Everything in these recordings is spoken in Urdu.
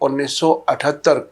1978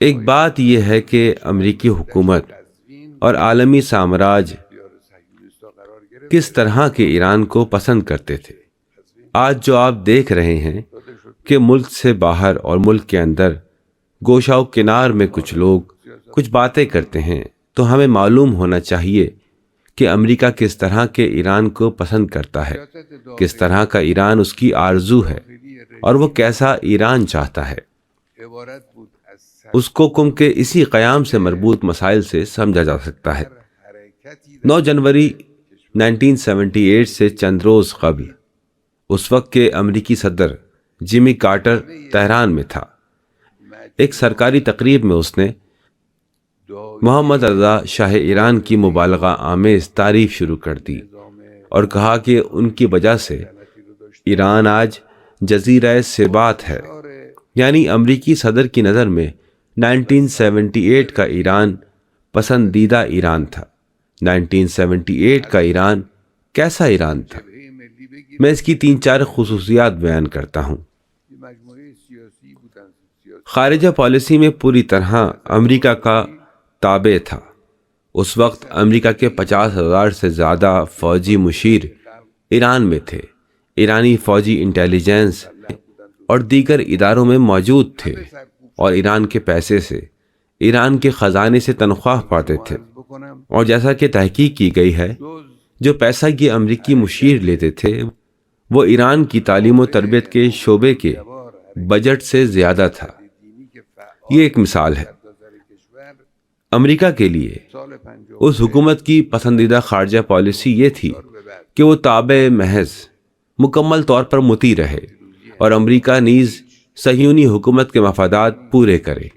ایک بات یہ ہے کہ امریکی حکومت اور عالمی سامراج کس طرح کے ایران کو پسند کرتے تھے۔ آج جو آپ دیکھ رہے ہیں کہ ملک سے باہر اور ملک کے اندر گوشہ و کنار میں کچھ لوگ کچھ باتیں کرتے ہیں، تو ہمیں معلوم ہونا چاہیے کہ امریکہ کس طرح کے ایران کو پسند کرتا ہے، کس طرح کا ایران اس کی آرزو ہے، اور وہ کیسا ایران چاہتا ہے۔ اس کو کم کے اسی قیام سے مربوط مسائل سے سمجھا جا سکتا ہے۔ 9 جنوری 1978 سے چند روز قبل اس وقت کے امریکی صدر جمی کارٹر تہران میں تھا۔ ایک سرکاری تقریب میں اس نے محمد رضا شاہ ایران کی مبالغہ آمیز تعریف شروع کر دی اور کہا کہ ان کی وجہ سے ایران آج جزیرہ ثبات ہے۔ یعنی امریکی صدر کی نظر میں 1978 کا ایران پسندیدہ ایران تھا۔ 1978 کا ایران کیسا ایران تھا؟ میں اس کی 3-4 خصوصیات بیان کرتا ہوں۔ خارجہ پالیسی میں پوری طرح امریکہ کا تابع تھا۔ اس وقت امریکہ کے 50,000 سے زیادہ فوجی مشیر ایران میں تھے۔ ایرانی فوجی انٹیلیجنس اور دیگر اداروں میں موجود تھے اور ایران کے پیسے سے، ایران کے خزانے سے تنخواہ پاتے تھے۔ اور جیسا کہ تحقیق کی گئی ہے، جو پیسہ یہ امریکی مشیر لیتے تھے وہ ایران کی تعلیم و تربیت کے شعبے کے بجٹ سے زیادہ تھا۔ یہ ایک مثال ہے۔ امریکہ کے لیے اس حکومت کی پسندیدہ خارجہ پالیسی یہ تھی کہ وہ تابع محض مکمل طور پر مطیع رہے اور امریکہ نیز صہیونی حکومت کے مفادات پورے کرے۔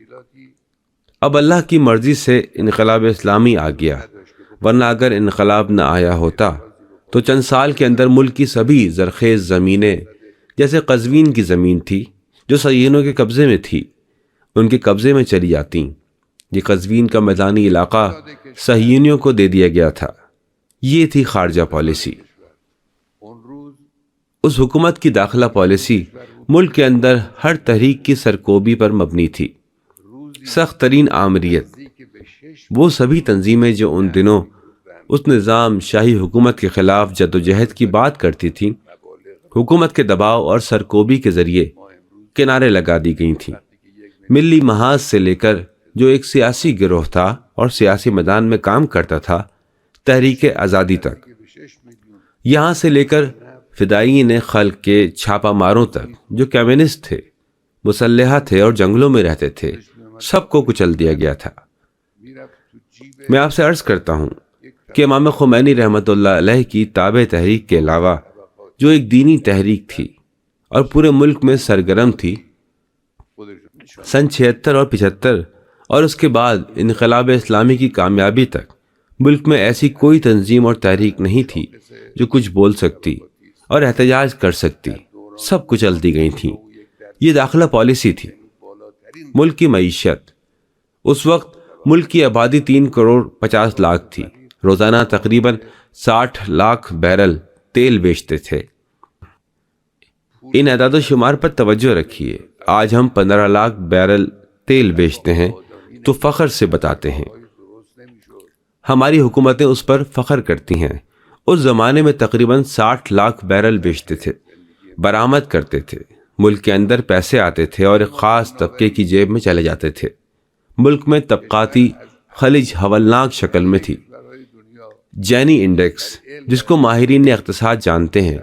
اب اللہ کی مرضی سے انقلاب اسلامی آ گیا، ورنہ اگر انقلاب نہ آیا ہوتا تو چند سال کے اندر ملک کی سبھی زرخیز زمینیں، جیسے قزوین کی زمین تھی جو صہیونیوں کے قبضے میں تھی، ان کے قبضے میں چلی جاتیں۔ یہ قزوین کا میدانی علاقہ صہیونیوں کو دے دیا گیا تھا۔ یہ تھی خارجہ پالیسی۔ اس حکومت کی داخلہ پالیسی ملک کے اندر ہر تحریک کی سرکوبی پر مبنی تھی۔ سخت ترین آمریت، وہ سبھی تنظیمیں جو ان دنوں اس نظام شاہی حکومت کے خلاف جد و جہد کی بات کرتی تھیں، حکومت کے دباؤ اور سرکوبی کے ذریعے کنارے لگا دی گئی تھیں۔ ملی محاذ سے لے کر جو ایک سیاسی گروہ تھا اور سیاسی میدان میں کام کرتا تھا، تحریک آزادی تک، یہاں سے لے کر فدائین خلق کے چھاپا ماروں تک جو کمیونسٹ تھے، مسلحہ تھے اور جنگلوں میں رہتے تھے، سب کو کچل دیا گیا تھا۔ میں آپ سے عرض کرتا ہوں کہ امام خمینی رحمۃ اللہ علیہ کی تابع تحریک کے علاوہ جو ایک دینی تحریک تھی اور پورے ملک میں سرگرم تھی، سن 76 اور 75 اور اس کے بعد انقلاب اسلامی کی کامیابی تک ملک میں ایسی کوئی تنظیم اور تحریک نہیں تھی جو کچھ بول سکتی اور احتجاج کر سکتی، سب کچل دی گئی تھیں۔ یہ داخلہ پالیسی تھی۔ ملک کی معیشت، اس وقت ملک کی آبادی 3 کروڑ 50 لاکھ تھی۔ روزانہ تقریباً 60 لاکھ بیرل تیل بیچتے تھے۔ ان اعداد و شمار پر توجہ رکھیے۔ آج ہم 15 لاکھ بیرل تیل بیچتے ہیں تو فخر سے بتاتے ہیں، ہماری حکومتیں اس پر فخر کرتی ہیں۔ اس زمانے میں تقریباً 60 لاکھ بیرل بیچتے تھے، برآمد کرتے تھے، ملک کے اندر پیسے آتے تھے اور ایک خاص طبقے کی جیب میں چلے جاتے تھے۔ ملک میں طبقاتی خلیج ہولناک شکل میں تھی۔ جینی انڈیکس، جس کو ماہرین اقتصاد جانتے ہیں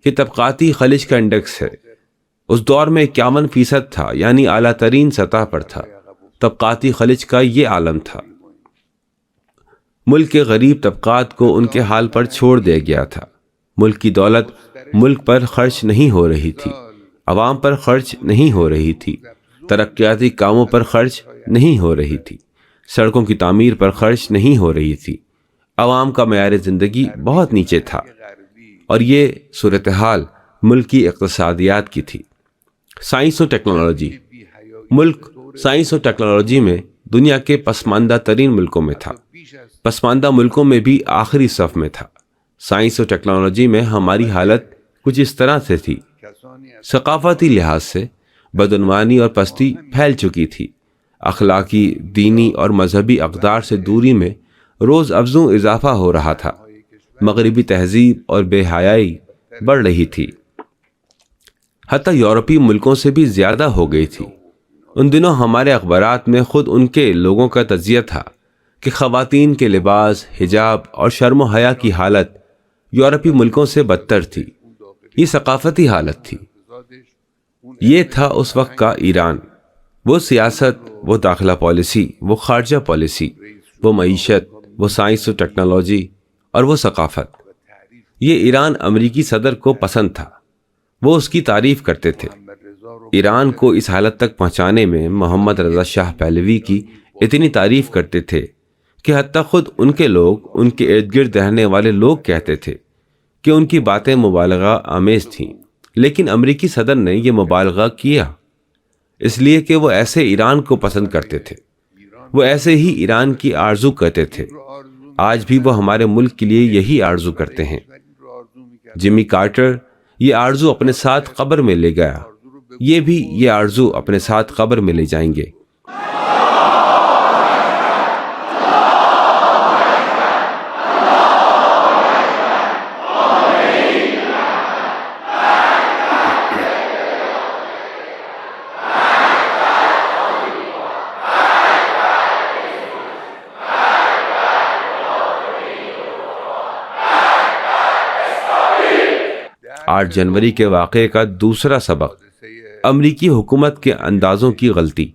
کہ طبقاتی خلیج کا انڈیکس ہے، اس دور میں 51% تھا، یعنی اعلیٰ ترین سطح پر تھا۔ طبقاتی خلیج کا یہ عالم تھا۔ ملک کے غریب طبقات کو ان کے حال پر چھوڑ دیا گیا تھا۔ ملک کی دولت ملک پر خرچ نہیں ہو رہی تھی، عوام پر خرچ نہیں ہو رہی تھی، ترقیاتی کاموں پر خرچ نہیں ہو رہی تھی، سڑکوں کی تعمیر پر خرچ نہیں ہو رہی تھی، عوام کا معیار زندگی بہت نیچے تھا، اور یہ صورتحال ملک کی اقتصادیات کی تھی۔ سائنس و ٹیکنالوجی، ملک سائنس و ٹیکنالوجی میں دنیا کے پسماندہ ترین ملکوں میں تھا، پسماندہ ملکوں میں بھی آخری صف میں تھا۔ سائنس و ٹیکنالوجی میں ہماری حالت کچھ اس طرح سے تھی۔ ثقافتی لحاظ سے بدعنوانی اور پستی پھیل چکی تھی۔ اخلاقی، دینی اور مذہبی اقدار سے دوری میں روز افزوں اضافہ ہو رہا تھا۔ مغربی تہذیب اور بے حیائی بڑھ رہی تھی، حتیٰ یورپی ملکوں سے بھی زیادہ ہو گئی تھی۔ ان دنوں ہمارے اخبارات میں خود ان کے لوگوں کا تجزیہ تھا کہ خواتین کے لباس، حجاب اور شرم و حیا کی حالت یورپی ملکوں سے بدتر تھی۔ یہ ثقافتی حالت تھی۔ یہ تھا اس وقت کا ایران۔ وہ سیاست، وہ داخلہ پالیسی، وہ خارجہ پالیسی، وہ معیشت، وہ سائنس و ٹیکنالوجی اور وہ ثقافت۔ یہ ایران امریکی صدر کو پسند تھا، وہ اس کی تعریف کرتے تھے۔ ایران کو اس حالت تک پہنچانے میں محمد رضا شاہ پہلوی کی اتنی تعریف کرتے تھے کہ حتیٰ خود ان کے لوگ، ان کے ارد گرد رہنے والے لوگ کہتے تھے کہ ان کی باتیں مبالغہ آمیز تھیں۔ لیکن امریکی صدر نے یہ مبالغہ کیا، اس لیے کہ وہ ایسے ایران کو پسند کرتے تھے، وہ ایسے ہی ایران کی آرزو کرتے تھے۔ آج بھی وہ ہمارے ملک کے لیے یہی آرزو کرتے ہیں۔ جمی کارٹر یہ آرزو اپنے ساتھ قبر میں لے گیا، یہ بھی یہ آرزو اپنے ساتھ قبر میں لے جائیں گے۔ آٹھ جنوری کے واقعے کا دوسرا سبق، امریکی حکومت کے اندازوں کی غلطی۔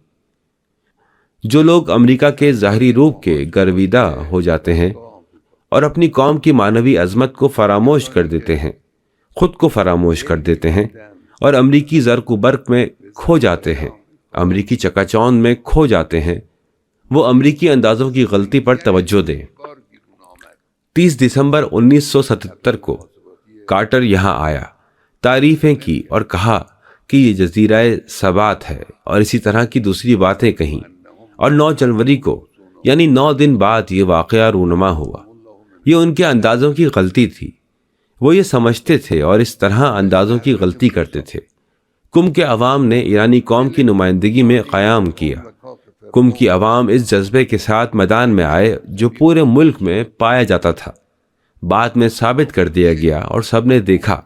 جو لوگ امریکہ کے ظاہری روپ کے گرویدہ ہو جاتے ہیں اور اپنی قوم کی معنوی عظمت کو فراموش کر دیتے ہیں، خود کو فراموش کر دیتے ہیں اور امریکی زرق و برق میں کھو جاتے ہیں، امریکی چکا چوند میں کھو جاتے ہیں، وہ امریکی اندازوں کی غلطی پر توجہ دیں۔ 30 دسمبر 1977 کو کارٹر یہاں آیا، تعریفیں کی اور کہا کہ یہ جزیرہ ثبات ہے، اور اسی طرح کی دوسری باتیں کہیں، اور 9 جنوری کو یعنی 9 دن بعد یہ واقعہ رونما ہوا۔ یہ ان کے اندازوں کی غلطی تھی، وہ یہ سمجھتے تھے اور اس طرح اندازوں کی غلطی کرتے تھے۔ کم کے عوام نے ایرانی قوم کی نمائندگی میں قیام کیا۔ کم کی عوام اس جذبے کے ساتھ میدان میں آئے جو پورے ملک میں پایا جاتا تھا۔ بعد میں ثابت کر دیا گیا اور سب نے دیکھا۔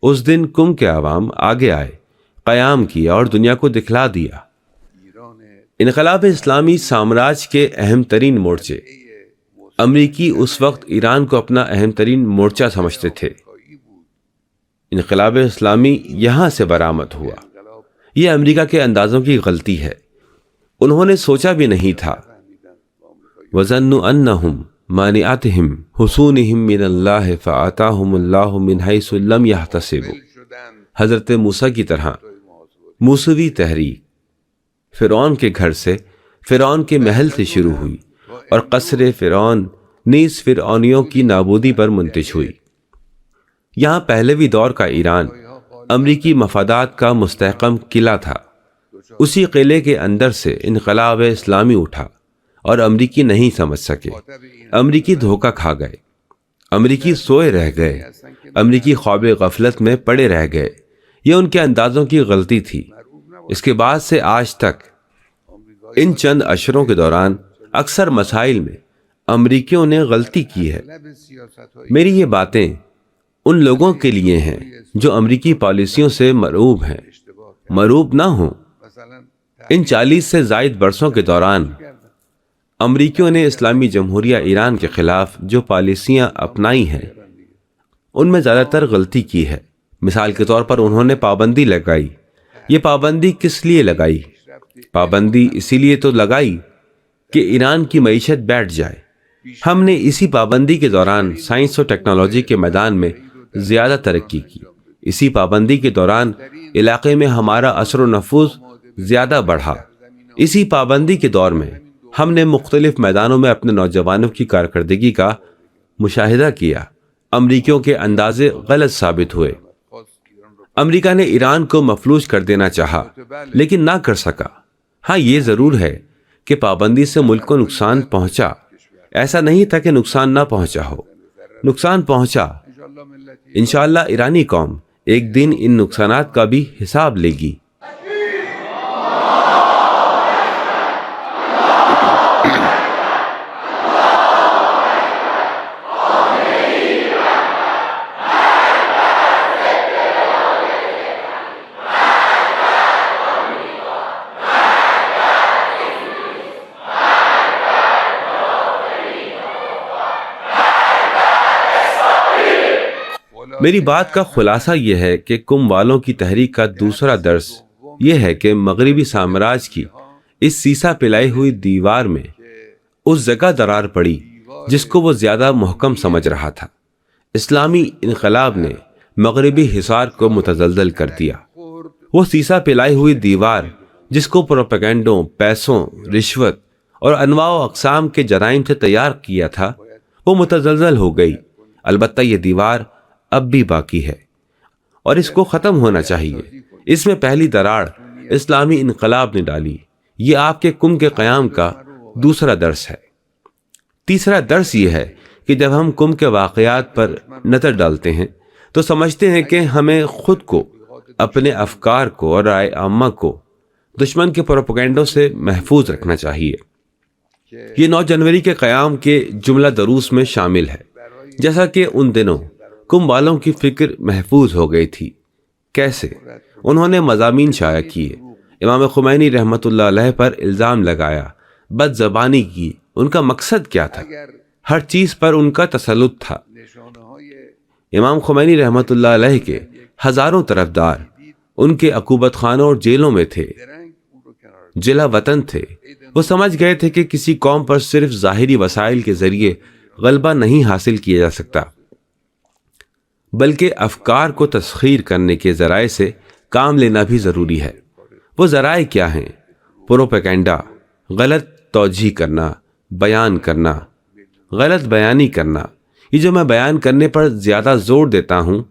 اس دن کم کے عوام آگے آئے، قیام کیا اور دنیا کو دکھلا دیا۔ انقلاب اسلامی سامراج کے اہم ترین مورچے، امریکی اس وقت ایران کو اپنا اہم ترین مورچہ سمجھتے تھے۔ انقلاب اسلامی یہاں سے برآمد ہوا۔ یہ امریکہ کے اندازوں کی غلطی ہے۔ انہوں نے سوچا بھی نہیں تھا۔ وَظَنُّوا أَنَّهُمْ مَانِعَتْهُمْ حُصُونِهُم مِّنَ اللَّهِ فَآتَاهُمُ اللَّهُ مِنْ حَيْثُ لَمْ يَحْتَسِبُوا، حضرت موسیٰ کی طرح موسوی تحریک فرعون کے گھر سے، فرعون کے محل سے شروع ہوئی اور قصر فرعون نیز فرعونیوں کی نابودی پر منتج ہوئی۔ یہاں پہلوی دور کا ایران امریکی مفادات کا مستحکم قلعہ تھا۔ اسی قلعے کے اندر سے انقلاب اسلامی اٹھا اور امریکی نہیں سمجھ سکے۔ امریکی دھوکہ کھا گئے، امریکی سوئے رہ گئے، امریکی خواب غفلت میں پڑے رہ گئے۔ یہ ان کے اندازوں کی غلطی تھی۔ اس کے بعد سے آج تک ان چند اشروں کے دوران اکثر مسائل میں امریکیوں نے غلطی کی ہے۔ میری یہ باتیں ان لوگوں کے لیے ہیں جو امریکی پالیسیوں سے مرعوب ہیں۔ مرعوب نہ ہوں۔ ان 40 سے زائد برسوں کے دوران امریکیوں نے اسلامی جمہوریہ ایران کے خلاف جو پالیسیاں اپنائی ہیں ان میں زیادہ تر غلطی کی ہے۔ مثال کے طور پر انہوں نے پابندی لگائی۔ یہ پابندی کس لیے لگائی؟ پابندی اسی لیے تو لگائی کہ ایران کی معیشت بیٹھ جائے۔ ہم نے اسی پابندی کے دوران سائنس و ٹیکنالوجی کے میدان میں زیادہ ترقی کی۔ اسی پابندی کے دوران علاقے میں ہمارا اثر و نفوذ زیادہ بڑھا۔ اسی پابندی کے دور میں ہم نے مختلف میدانوں میں اپنے نوجوانوں کی کارکردگی کا مشاہدہ کیا۔ امریکیوں کے اندازے غلط ثابت ہوئے۔ امریکہ نے ایران کو مفلوج کر دینا چاہا لیکن نہ کر سکا۔ ہاں یہ ضرور ہے کہ پابندی سے ملک کو نقصان پہنچا۔ ایسا نہیں تھا کہ نقصان نہ پہنچا ہو، نقصان پہنچا۔ انشاءاللہ ایرانی قوم ایک دن ان نقصانات کا بھی حساب لے گی۔ میری بات کا خلاصہ یہ ہے کہ کم والوں کی تحریک کا دوسرا درس یہ ہے کہ مغربی سامراج کی اس سیسا پلائی ہوئی دیوار میں اس جگہ درار پڑی جس کو وہ زیادہ محکم سمجھ رہا تھا۔ اسلامی انقلاب نے مغربی حصار کو متزلزل کر دیا۔ وہ سیسا پلائی ہوئی دیوار جس کو پروپیگنڈوں، پیسوں، رشوت اور انواع و اقسام کے جرائم سے تیار کیا تھا، وہ متزلزل ہو گئی۔ البتہ یہ دیوار اب بھی باقی ہے اور اس کو ختم ہونا چاہیے۔ اس میں پہلی دراڑ اسلامی انقلاب نے ڈالی۔ یہ آپ کے کم کے قیام کا دوسرا درس ہے۔ تیسرا درس یہ ہے کہ جب ہم کم کے واقعات پر نظر ڈالتے ہیں تو سمجھتے ہیں کہ ہمیں خود کو، اپنے افکار کو اور رائے عامہ کو دشمن کے پروپیگنڈوں سے محفوظ رکھنا چاہیے۔ یہ 9 جنوری کے قیام کے جملہ دروس میں شامل ہے۔ جیسا کہ ان دنوں کم والوں کی فکر محفوظ ہو گئی تھی۔ کیسے؟ انہوں نے مضامین شائع کیے، امام خمینی رحمۃ اللہ علیہ پر الزام لگایا، بد زبانی کی۔ ان کا مقصد کیا تھا؟ ہر چیز پر ان کا تسلط تھا۔ امام خمینی رحمۃ اللہ علیہ کے ہزاروں طرفدار ان کے عقوبت خانوں اور جیلوں میں تھے، جلا وطن تھے۔ وہ سمجھ گئے تھے کہ کسی قوم پر صرف ظاہری وسائل کے ذریعے غلبہ نہیں حاصل کیا جا سکتا، بلکہ افکار کو تسخیر کرنے کے ذرائع سے کام لینا بھی ضروری ہے۔ وہ ذرائع کیا ہیں؟ پروپیگنڈا، غلط توجیہ کرنا، بیان کرنا، غلط بیانی کرنا۔ یہ جو میں بیان کرنے پر زیادہ زور دیتا ہوں،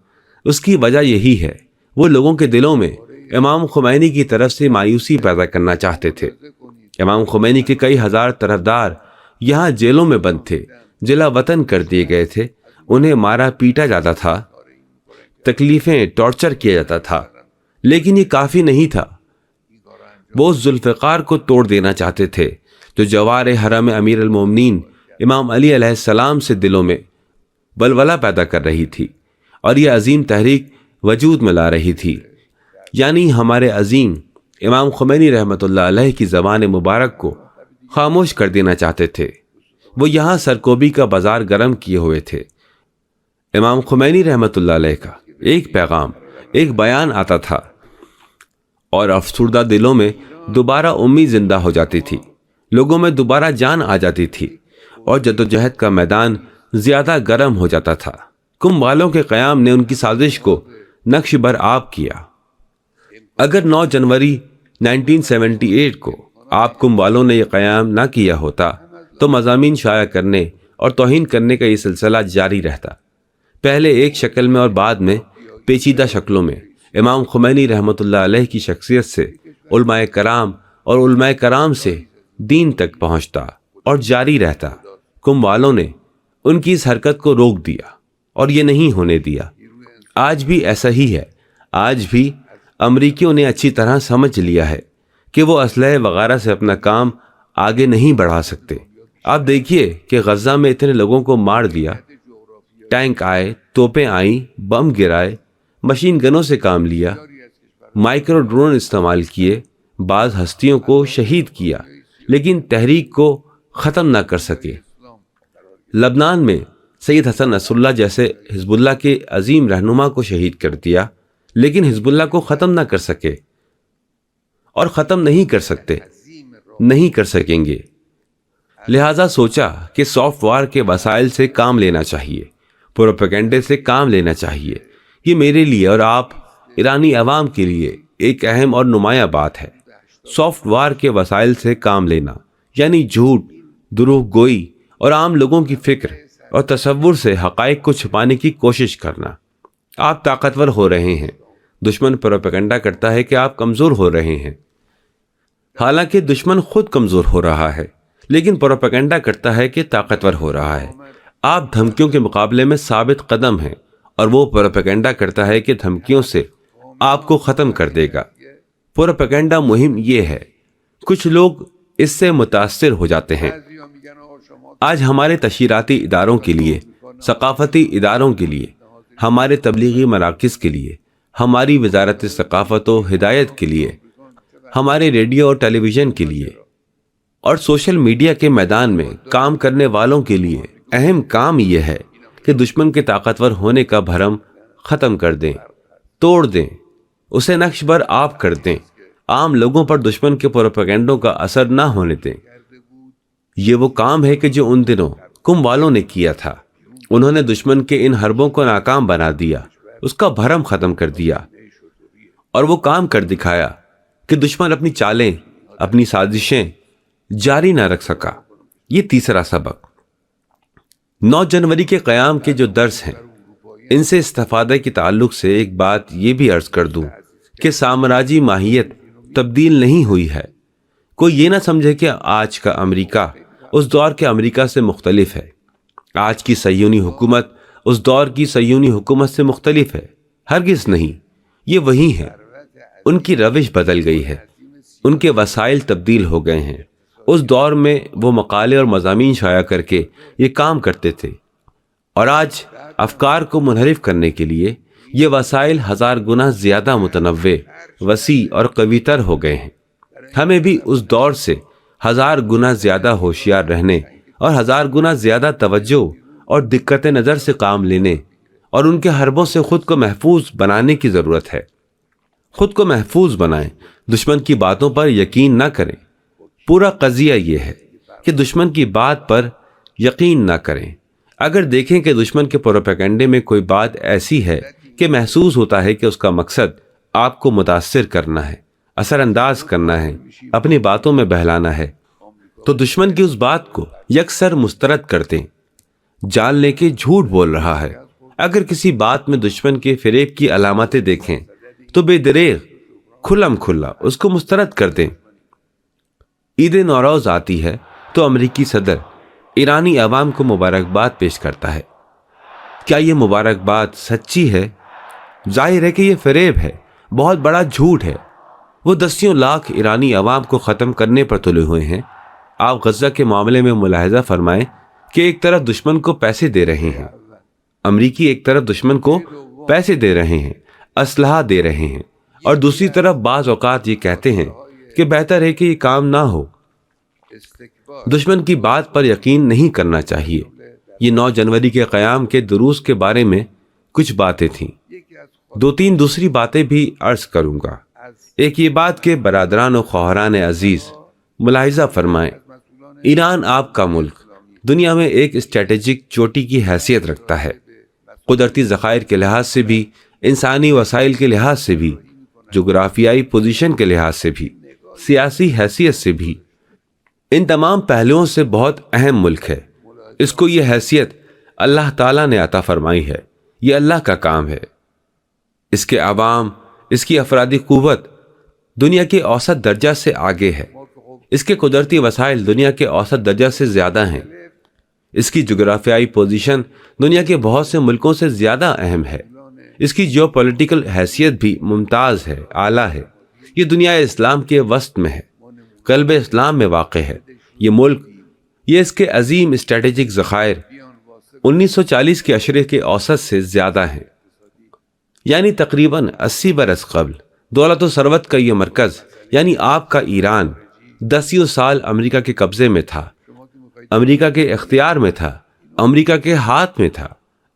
اس کی وجہ یہی ہے۔ وہ لوگوں کے دلوں میں امام خمینی کی طرف سے مایوسی پیدا کرنا چاہتے تھے۔ امام خمینی کے کئی ہزار طرفدار یہاں جیلوں میں بند تھے، جلا وطن کر دیے گئے تھے، انہیں مارا پیٹا جاتا تھا، تکلیفیں، ٹارچر کیا جاتا تھا۔ لیکن یہ کافی نہیں تھا۔ وہ اس ذوالفقار کو توڑ دینا چاہتے تھے جو جوار حرم امیر المومنین امام علی علیہ السلام سے دلوں میں ولولہ پیدا کر رہی تھی، اور یہ عظیم تحریک وجود میں لا رہی تھی۔ یعنی ہمارے عظیم امام خمینی رحمۃ اللہ علیہ کی زبان مبارک کو خاموش کر دینا چاہتے تھے۔ وہ یہاں سرکوبی کا بازار گرم کیے ہوئے تھے۔ امام خمینی رحمۃ اللہ علیہ کا ایک پیغام، ایک بیان آتا تھا اور افسردہ دلوں میں دوبارہ امید زندہ ہو جاتی تھی، لوگوں میں دوبارہ جان آ جاتی تھی، اور جدوجہد کا میدان زیادہ گرم ہو جاتا تھا۔ کم والوں کے قیام نے ان کی سازش کو نقش بر آب کیا۔ اگر 9 جنوری 1978 کو آپ کم والوں نے یہ قیام نہ کیا ہوتا تو مضامین شائع کرنے اور توہین کرنے کا یہ سلسلہ جاری رہتا، پہلے ایک شکل میں اور بعد میں پیچیدہ شکلوں میں۔ امام خمینی رحمۃ اللہ علیہ کی شخصیت سے علماء کرام اور علماء کرام سے دین تک پہنچتا اور جاری رہتا۔ کم والوں نے ان کی اس حرکت کو روک دیا اور یہ نہیں ہونے دیا۔ آج بھی ایسا ہی ہے۔ آج بھی امریکیوں نے اچھی طرح سمجھ لیا ہے کہ وہ اسلحے وغیرہ سے اپنا کام آگے نہیں بڑھا سکتے۔ آپ دیکھیے کہ غزہ میں اتنے لوگوں کو مار دیا، ٹینک آئے، توپیں آئیں، بم گرائے، مشین گنوں سے کام لیا، مائکرو ڈرون استعمال کیے، بعض ہستیوں کو شہید کیا، لیکن تحریک کو ختم نہ کر سکے۔ لبنان میں سید حسن نصر اللہ جیسے حزب اللہ کے عظیم رہنما کو شہید کر دیا، لیکن حزب اللہ کو ختم نہ کر سکے اور ختم نہیں کر سکتے، نہیں کر سکیں گے۔ لہٰذا سوچا کہ سافٹ وار کے وسائل سے کام لینا چاہیے، پروپیگنڈے سے کام لینا چاہیے۔ یہ میرے لیے اور آپ ایرانی عوام کے لیے ایک اہم اور نمایاں بات ہے۔ سافٹ وار کے وسائل سے کام لینا یعنی جھوٹ، دروغ گوئی اور عام لوگوں کی فکر اور تصور سے حقائق کو چھپانے کی کوشش کرنا۔ آپ طاقتور ہو رہے ہیں، دشمن پروپیگنڈا کرتا ہے کہ آپ کمزور ہو رہے ہیں، حالانکہ دشمن خود کمزور ہو رہا ہے، لیکن پروپیگنڈا کرتا ہے کہ طاقتور ہو رہا ہے۔ آپ دھمکیوں کے مقابلے میں ثابت قدم ہیں، اور وہ پروپیگنڈا کرتا ہے کہ دھمکیوں سے آپ کو ختم کر دے گا۔ پروپیگنڈا مہم یہ ہے۔ کچھ لوگ اس سے متاثر ہو جاتے ہیں۔ آج ہمارے تشہیراتی اداروں کے لیے، ثقافتی اداروں کے لیے، ہمارے تبلیغی مراکز کے لیے، ہماری وزارت ثقافت و ہدایت کے لیے، ہمارے ریڈیو اور ٹیلی ویژن کے لیے اور سوشل میڈیا کے میدان میں کام کرنے والوں کے لیے اہم کام یہ ہے کہ دشمن کے طاقتور ہونے کا بھرم ختم کر دیں، توڑ دیں، اسے نقش بر آب کر دیں، عام لوگوں پر دشمن کے پروپیگنڈوں کا اثر نہ ہونے دیں۔ یہ وہ کام ہے کہ جو ان دنوں کم والوں نے کیا تھا۔ انہوں نے دشمن کے ان حربوں کو ناکام بنا دیا، اس کا بھرم ختم کر دیا، اور وہ کام کر دکھایا کہ دشمن اپنی چالیں، اپنی سازشیں جاری نہ رکھ سکا۔ یہ تیسرا سبق۔ 9 جنوری کے قیام کے جو درس ہیں، ان سے استفادہ کے تعلق سے ایک بات یہ بھی عرض کر دوں کہ سامراجی ماہیت تبدیل نہیں ہوئی ہے۔ کوئی یہ نہ سمجھے کہ آج کا امریکہ اس دور کے امریکہ سے مختلف ہے۔ آج کی صہیونی حکومت اس دور کی صہیونی حکومت سے مختلف ہے، ہرگز نہیں۔ یہ وہی ہیں، ان کی روش بدل گئی ہے، ان کے وسائل تبدیل ہو گئے ہیں۔ اس دور میں وہ مقالے اور مضامین شائع کر کے یہ کام کرتے تھے، اور آج افکار کو منحرف کرنے کے لیے یہ وسائل 1000 گنا زیادہ متنوع، وسیع اور قوی تر ہو گئے ہیں۔ ہمیں بھی اس دور سے 1000 گنا زیادہ ہوشیار رہنے اور 1000 گنا زیادہ توجہ اور دقت نظر سے کام لینے اور ان کے حربوں سے خود کو محفوظ بنانے کی ضرورت ہے۔ خود کو محفوظ بنائیں، دشمن کی باتوں پر یقین نہ کریں۔ پورا قضیہ یہ ہے کہ دشمن کی بات پر یقین نہ کریں۔ اگر دیکھیں کہ دشمن کے پروپیگنڈے میں کوئی بات ایسی ہے کہ محسوس ہوتا ہے کہ اس کا مقصد آپ کو متاثر کرنا ہے، اثر انداز کرنا ہے، اپنی باتوں میں بہلانا ہے، تو دشمن کی اس بات کو یکسر مسترد کر دیں۔ جان لیں کہ جھوٹ بول رہا ہے۔ اگر کسی بات میں دشمن کے فریب کی علامتیں دیکھیں تو بے دریغ کھلم کھلا اس کو مسترد کر دیں۔ عید نوروز آتی ہے تو امریکی صدر ایرانی عوام کو مبارکباد پیش کرتا ہے۔ کیا یہ مبارکباد سچی ہے؟ ظاہر ہے کہ یہ فریب ہے، بہت بڑا جھوٹ ہے۔ وہ دسیوں لاکھ ایرانی عوام کو ختم کرنے پر تلے ہوئے ہیں۔ آپ غزہ کے معاملے میں ملاحظہ فرمائیں کہ ایک طرف دشمن کو پیسے دے رہے ہیں، امریکی ایک طرف دشمن کو پیسے دے رہے ہیں، اسلحہ دے رہے ہیں، اور دوسری طرف بعض اوقات یہ کہتے ہیں کہ بہتر ہے کہ یہ کام نہ ہو۔ دشمن کی بات پر یقین نہیں کرنا چاہیے۔ یہ 9 جنوری کے قیام کے دروس کے بارے میں کچھ باتیں تھیں۔ 2-3 دوسری باتیں بھی عرض کروں گا۔ ایک یہ بات کہ برادران و خواہران عزیز ملاحظہ فرمائیں، ایران آپ کا ملک دنیا میں ایک اسٹریٹجک چوٹی کی حیثیت رکھتا ہے، قدرتی ذخائر کے لحاظ سے بھی، انسانی وسائل کے لحاظ سے بھی، جغرافیائی پوزیشن کے لحاظ سے بھی، سیاسی حیثیت سے بھی۔ ان تمام پہلوؤں سے بہت اہم ملک ہے۔ اس کو یہ حیثیت اللہ تعالیٰ نے عطا فرمائی ہے، یہ اللہ کا کام ہے۔ اس کے عوام، اس کی افرادی قوت دنیا کے اوسط درجہ سے آگے ہے، اس کے قدرتی وسائل دنیا کے اوسط درجہ سے زیادہ ہیں، اس کی جغرافیائی پوزیشن دنیا کے بہت سے ملکوں سے زیادہ اہم ہے، اس کی جیو پولیٹیکل حیثیت بھی ممتاز ہے، اعلیٰ ہے۔ یہ دنیا اسلام کے وسط میں ہے، قلب اسلام میں واقع ہے۔ یہ ملک، یہ اس کے عظیم اسٹریٹجک ذخائر 1940 کے عشرے کے اوسط سے زیادہ ہیں، یعنی تقریباً 80 برس قبل۔ دولت و ثروت کا یہ مرکز یعنی آپ کا ایران 10 سال امریکہ کے قبضے میں تھا، امریکہ کے اختیار میں تھا، امریکہ کے ہاتھ میں تھا۔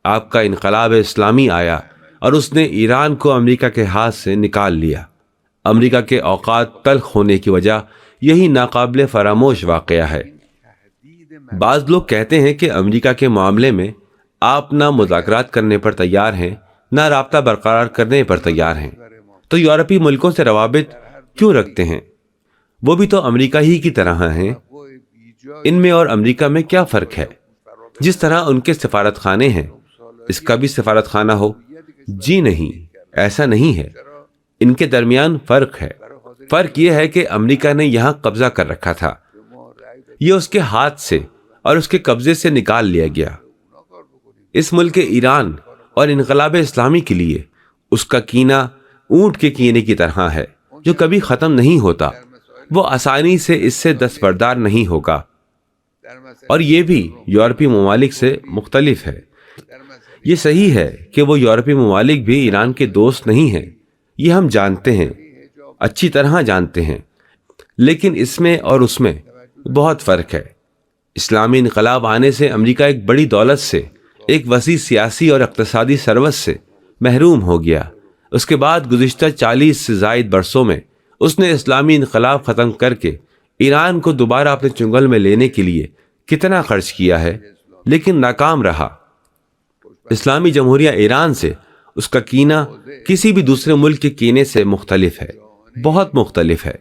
آپ کا انقلاب اسلامی آیا اور اس نے ایران کو امریکہ کے ہاتھ سے نکال لیا۔ امریکہ کے اوقات تلخ ہونے کی وجہ یہی ناقابل فراموش واقعہ ہے۔ بعض لوگ کہتے ہیں کہ امریکہ کے معاملے میں آپ نہ مذاکرات کرنے پر تیار ہیں، نہ رابطہ برقرار کرنے پر تیار ہیں، تو یورپی ملکوں سے روابط کیوں رکھتے ہیں؟ وہ بھی تو امریکہ ہی کی طرح ہیں۔ ان میں اور امریکہ میں کیا فرق ہے؟ جس طرح ان کے سفارت خانے ہیں، اس کا بھی سفارت خانہ ہو؟ جی نہیں، ایسا نہیں ہے۔ ان کے درمیان فرق ہے۔ فرق یہ ہے کہ امریکہ نے یہاں قبضہ کر رکھا تھا، یہ اس کے ہاتھ سے اور اس کے قبضے سے نکال لیا گیا۔ اس ملک ایران اور انقلاب اسلامی کے لیے اس کا کینہ اونٹ کے کینے کی طرح ہے جو کبھی ختم نہیں ہوتا۔ وہ آسانی سے اس سے دستبردار نہیں ہوگا، اور یہ بھی یورپی ممالک سے مختلف ہے۔ یہ صحیح ہے کہ وہ یورپی ممالک بھی ایران کے دوست نہیں ہیں، یہ ہم جانتے ہیں، اچھی طرح جانتے ہیں، لیکن اس میں اور اس میں بہت فرق ہے۔ اسلامی انقلاب آنے سے امریکہ ایک بڑی دولت سے، ایک وسیع سیاسی اور اقتصادی ثروت سے محروم ہو گیا۔ اس کے بعد گزشتہ 40 سے زائد برسوں میں اس نے اسلامی انقلاب ختم کر کے ایران کو دوبارہ اپنے چنگل میں لینے کے لیے کتنا خرچ کیا ہے، لیکن ناکام رہا۔ اسلامی جمہوریہ ایران سے اس کا کینہ کسی بھی دوسرے ملک کے کینے سے مختلف ہے، بہت مختلف ہے۔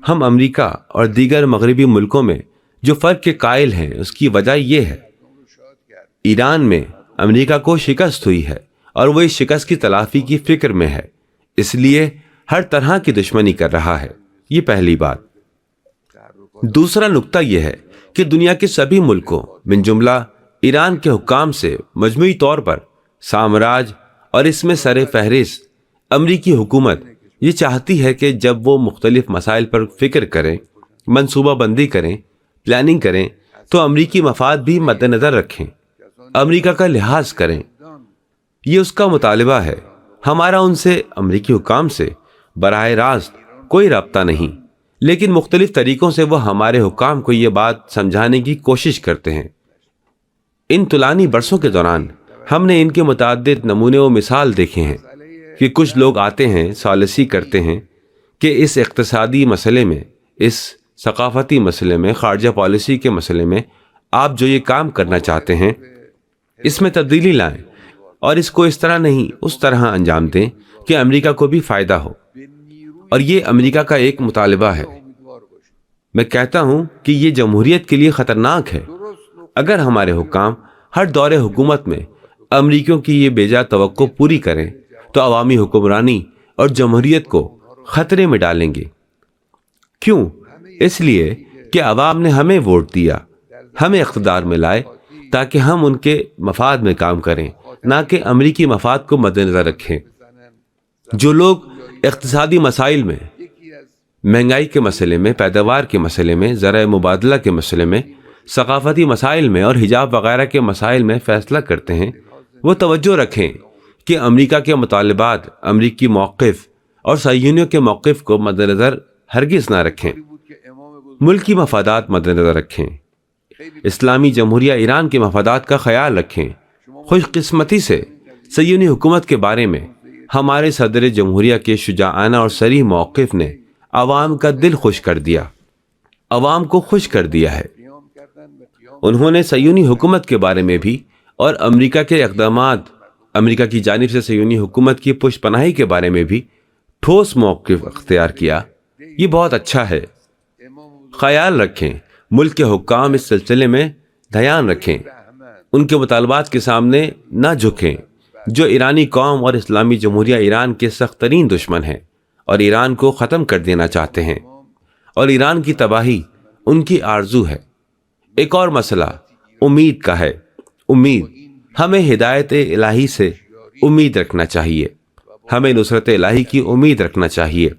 ہم امریکہ اور دیگر مغربی ملکوں میں جو فرق کے قائل ہیں اس کی وجہ یہ ہے، ایران میں امریکہ کو شکست ہوئی ہے اور وہ اس شکست کی تلافی کی فکر میں ہے، اس لیے ہر طرح کی دشمنی کر رہا ہے۔ یہ پہلی بات۔ دوسرا نقطہ یہ ہے کہ دنیا کے سبھی ملکوں من جملہ ایران کے حکام سے مجموعی طور پر سامراج اور اس میں سر فہرست امریکی حکومت یہ چاہتی ہے کہ جب وہ مختلف مسائل پر فکر کریں، منصوبہ بندی کریں، پلاننگ کریں تو امریکی مفاد بھی مد نظر رکھیں، امریکہ کا لحاظ کریں۔ یہ اس کا مطالبہ ہے۔ ہمارا ان سے، امریکی حکام سے براہ راست کوئی رابطہ نہیں، لیکن مختلف طریقوں سے وہ ہمارے حکام کو یہ بات سمجھانے کی کوشش کرتے ہیں۔ ان طولانی برسوں کے دوران ہم نے ان کے متعدد نمونے و مثال دیکھے ہیں کہ کچھ لوگ آتے ہیں، ثالثی کرتے ہیں کہ اس اقتصادی مسئلے میں، اس ثقافتی مسئلے میں، خارجہ پالیسی کے مسئلے میں آپ جو یہ کام کرنا چاہتے ہیں اس میں تبدیلی لائیں اور اس کو اس طرح نہیں اس طرح انجام دیں کہ امریکہ کو بھی فائدہ ہو، اور یہ امریکہ کا ایک مطالبہ ہے۔ میں کہتا ہوں کہ یہ جمہوریت کے لیے خطرناک ہے۔ اگر ہمارے حکام ہر دور حکومت میں امریکیوں کی یہ بے جا توقع پوری کریں تو عوامی حکمرانی اور جمہوریت کو خطرے میں ڈالیں گے۔ کیوں؟ اس لیے کہ عوام نے ہمیں ووٹ دیا، ہمیں اقتدار میں لائے تاکہ ہم ان کے مفاد میں کام کریں، نہ کہ امریکی مفاد کو مد نظر رکھیں۔ جو لوگ اقتصادی مسائل میں، مہنگائی کے مسئلے میں، پیداوار کے مسئلے میں، زرع مبادلہ کے مسئلے میں، ثقافتی مسائل میں اور حجاب وغیرہ کے مسائل میں فیصلہ کرتے ہیں، وہ توجہ رکھیں کہ امریکہ کے مطالبات، امریکی موقف اور صہیونیوں کے موقف کو مد نظر ہرگز نہ رکھیں، ملکی مفادات مد نظر رکھیں، اسلامی جمہوریہ ایران کے مفادات کا خیال رکھیں۔ خوش قسمتی سے صہیونی حکومت کے بارے میں ہمارے صدر جمہوریہ کے شجاعانہ اور صریح موقف نے عوام کا دل خوش کر دیا، عوام کو خوش کر دیا ہے۔ انہوں نے صہیونی حکومت کے بارے میں بھی اور امریکہ کے اقدامات، امریکہ کی جانب سے صہیونی حکومت کی پشت پناہی کے بارے میں بھی ٹھوس موقف اختیار کیا۔ یہ بہت اچھا ہے۔ خیال رکھیں، ملک کے حکام اس سلسلے میں دھیان رکھیں، ان کے مطالبات کے سامنے نہ جھکیں، جو ایرانی قوم اور اسلامی جمہوریہ ایران کے سخت ترین دشمن ہیں اور ایران کو ختم کر دینا چاہتے ہیں، اور ایران کی تباہی ان کی آرزو ہے۔ ایک اور مسئلہ امید کا ہے۔ امید، ہمیں ہدایت الہی سے امید رکھنا چاہیے، ہمیں نصرت الہی کی امید رکھنا چاہیے،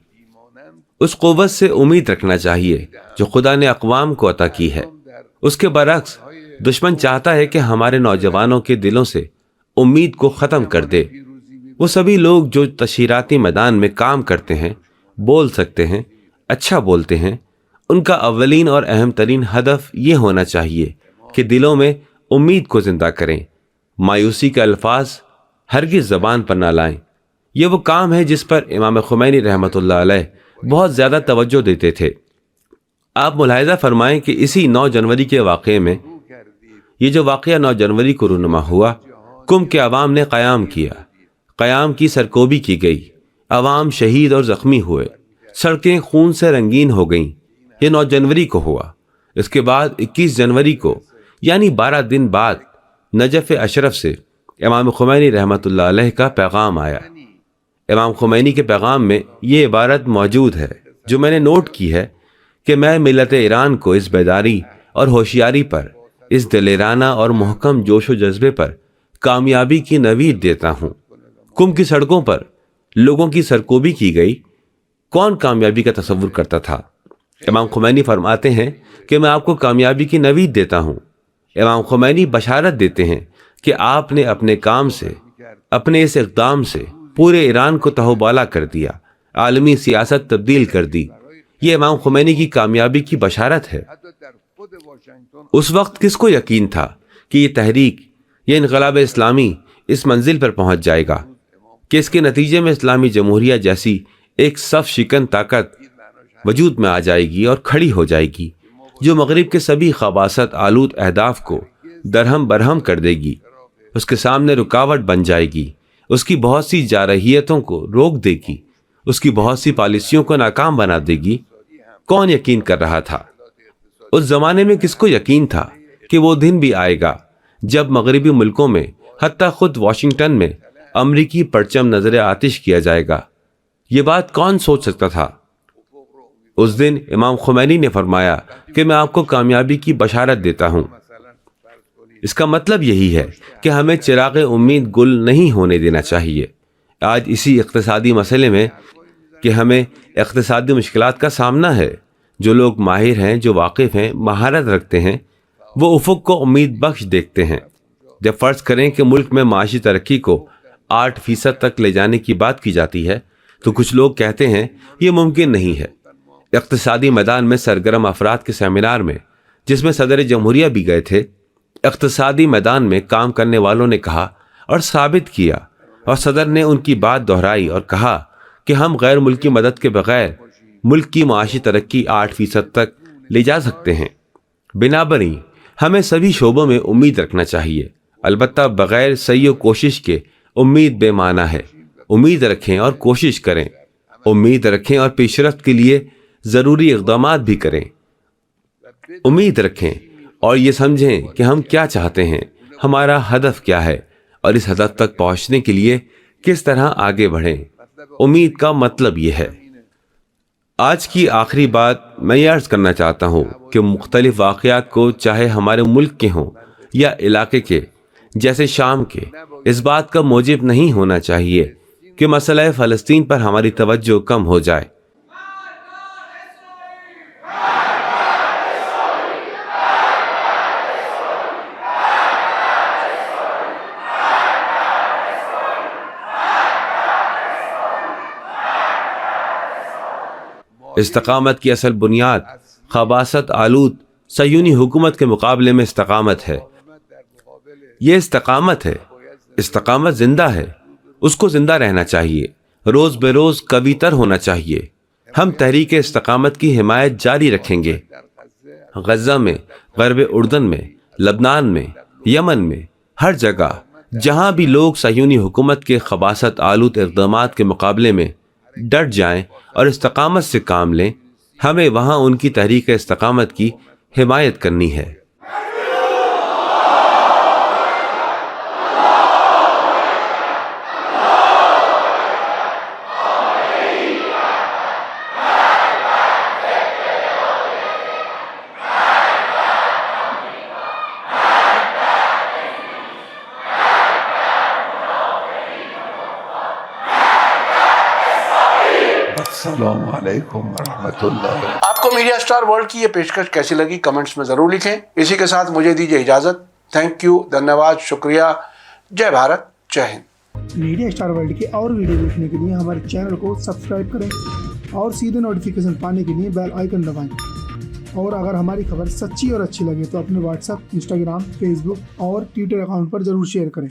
اس قوت سے امید رکھنا چاہیے جو خدا نے اقوام کو عطا کی ہے۔ اس کے برعکس دشمن چاہتا ہے کہ ہمارے نوجوانوں کے دلوں سے امید کو ختم کر دے۔ وہ سبھی لوگ جو تشہیراتی میدان میں کام کرتے ہیں، بول سکتے ہیں، اچھا بولتے ہیں، ان کا اولین اور اہم ترین ہدف یہ ہونا چاہیے کہ دلوں میں امید کو زندہ کریں، مایوسی کے الفاظ ہرگز زبان پر نہ لائیں۔ یہ وہ کام ہے جس پر امام خمینی رحمۃ اللہ علیہ بہت زیادہ توجہ دیتے تھے۔ آپ ملاحظہ فرمائیں کہ اسی 9 جنوری کے واقعے میں، یہ جو واقعہ 9 جنوری کو رونما ہوا، قم کے عوام نے قیام کیا، قیام کی سرکوبی کی گئی، عوام شہید اور زخمی ہوئے، سڑکیں خون سے رنگین ہو گئیں۔ یہ 9 جنوری کو ہوا۔ اس کے بعد 21 جنوری کو، یعنی 12 دن بعد، نجف اشرف سے امام خمینی رحمۃ اللہ علیہ کا پیغام آیا۔ امام خمینی کے پیغام میں یہ عبارت موجود ہے جو میں نے نوٹ کی ہے کہ میں ملت ایران کو اس بیداری اور ہوشیاری پر، اس دلیرانہ اور محکم جوش و جذبے پر کامیابی کی نوید دیتا ہوں۔ قم کی سڑکوں پر لوگوں کی سرکوبی کی گئی، کون کامیابی کا تصور کرتا تھا؟ امام خمینی فرماتے ہیں کہ میں آپ کو کامیابی کی نوید دیتا ہوں۔ امام خمینی بشارت دیتے ہیں کہ آپ نے اپنے کام سے، اپنے اس اقدام سے پورے ایران کو تہوبالا کر دیا، عالمی سیاست تبدیل کر دی۔ یہ امام خمینی کی کامیابی کی بشارت ہے۔ اس وقت کس کو یقین تھا کہ یہ تحریک، یہ انقلاب اسلامی اس منزل پر پہنچ جائے گا؟ کہ اس کے نتیجے میں اسلامی جمہوریہ جیسی ایک صف شکن طاقت وجود میں آ جائے گی اور کھڑی ہو جائے گی جو مغرب کے سبھی خباثت آلود اہداف کو درہم برہم کر دے گی، اس کے سامنے رکاوٹ بن جائے گی، اس کی بہت سی جارحیتوں کو روک دے گی، اس کی بہت سی پالیسیوں کو ناکام بنا دے گی۔ کون یقین کر رہا تھا؟ اس زمانے میں کس کو یقین تھا کہ وہ دن بھی آئے گا جب مغربی ملکوں میں حتیٰ خود واشنگٹن میں امریکی پرچم نظر آتش کیا جائے گا؟ یہ بات کون سوچ سکتا تھا؟ اس دن امام خمینی نے فرمایا کہ میں آپ کو کامیابی کی بشارت دیتا ہوں۔ اس کا مطلب یہی ہے کہ ہمیں چراغ امید گل نہیں ہونے دینا چاہیے۔ آج اسی اقتصادی مسئلے میں کہ ہمیں اقتصادی مشکلات کا سامنا ہے، جو لوگ ماہر ہیں، جو واقف ہیں، مہارت رکھتے ہیں، وہ افق کو امید بخش دیکھتے ہیں۔ جب فرض کریں کہ ملک میں معاشی ترقی کو 8% تک لے جانے کی بات کی جاتی ہے تو کچھ لوگ کہتے ہیں یہ ممکن نہیں ہے۔ اقتصادی میدان میں سرگرم افراد کے سیمینار میں، جس میں صدر جمہوریہ بھی گئے تھے، اقتصادی میدان میں کام کرنے والوں نے کہا اور ثابت کیا، اور صدر نے ان کی بات دہرائی اور کہا کہ ہم غیر ملکی مدد کے بغیر ملک کی معاشی ترقی 8% تک لے جا سکتے ہیں۔ بنابراین ہمیں سبھی شعبوں میں امید رکھنا چاہیے، البتہ بغیر سعی و کوشش کے امید بے معنی ہے۔ امید رکھیں اور کوشش کریں، امید رکھیں اور پیش رفت کے لیے ضروری اقدامات بھی کریں۔ امید رکھیں اور یہ سمجھیں کہ ہم کیا چاہتے ہیں، ہمارا ہدف کیا ہے، اور اس ہدف تک پہنچنے کے لیے کس طرح آگے بڑھیں۔ امید کا مطلب یہ ہے۔ آج کی آخری بات میں یہ عرض کرنا چاہتا ہوں کہ مختلف واقعات کو، چاہے ہمارے ملک کے ہوں یا علاقے کے جیسے شام کے، اس بات کا موجب نہیں ہونا چاہیے کہ مسئلہ فلسطین پر ہماری توجہ کم ہو جائے۔ استقامت کی اصل بنیاد خباثت آلود صہیونی حکومت کے مقابلے میں استقامت ہے۔ یہ استقامت ہے، استقامت زندہ ہے، اس کو زندہ رہنا چاہیے، روز بے روز قوی تر ہونا چاہیے۔ ہم تحریک استقامت کی حمایت جاری رکھیں گے۔ غزہ میں، غرب اردن میں، لبنان میں، یمن میں، ہر جگہ جہاں بھی لوگ صہیونی حکومت کے خباثت آلود اقدامات کے مقابلے میں ڈٹ جائیں اور استقامت سے کام لیں، ہمیں وہاں ان کی تحریک استقامت کی حمایت کرنی ہے۔ السلام علیکم ورحمۃ اللہ۔ آپ کو میڈیا اسٹار ورلڈ کی یہ پیشکش کیسی لگی کمنٹس میں ضرور لکھیں۔ اسی کے ساتھ مجھے دیجیے اجازت۔ تھینک یو، دھنیہ واد، شکریہ، جے بھارت، جے ہند۔ میڈیا اسٹار ورلڈ کے اور ویڈیو دیکھنے کے لیے ہمارے چینل کو سبسکرائب کریں اور سیدھے نوٹیفیکیشن پانے کے لیے بیل آئیکن دبائیں۔ اور اگر ہماری خبر سچی اور اچھی لگے تو اپنے واٹس ایپ، انسٹاگرام، فیس بک اور ٹویٹر اکاؤنٹ پر ضرور شیئر کریں۔